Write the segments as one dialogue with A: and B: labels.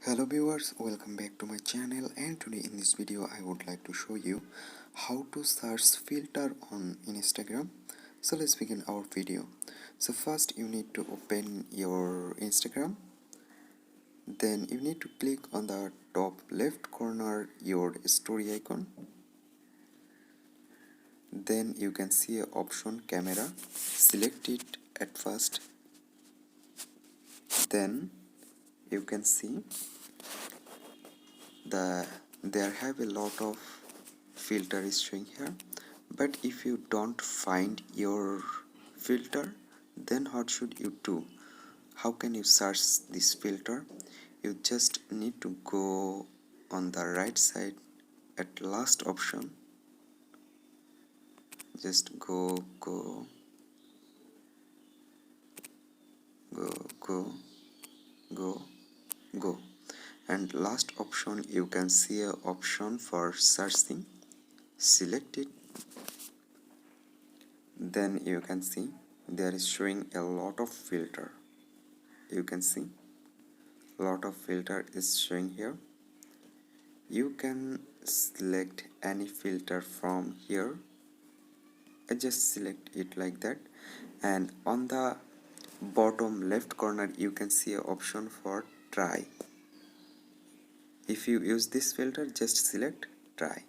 A: Hello viewers, welcome back to my channel, and today in this video I would like to show you how to search filter on Instagram. So let's begin our video. So first you need to open your Instagram. Then you need to click on the top left corner your story icon. Then you can see a option camera. Select it at first. Then you can see there have a lot of filter is showing here, but if you don't find your filter, then what should you do? How can you search this filter? You just need to go on the right side at last option. Just go and last option you can see a option for searching. Select it. Then you can see there is showing a lot of filter. You can see a lot of filter is showing here. You can select any filter from here. I just select it like that, and on the bottom left corner you can see an option for try. If you use this filter, just select try.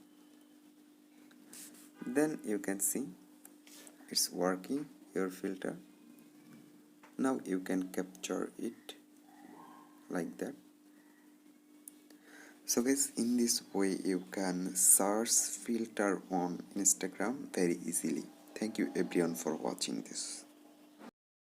A: Then you can see it's working, your filter. Now you can capture it like that. So guys, in this way you can search filter on Instagram very easily. Thank you everyone for watching this.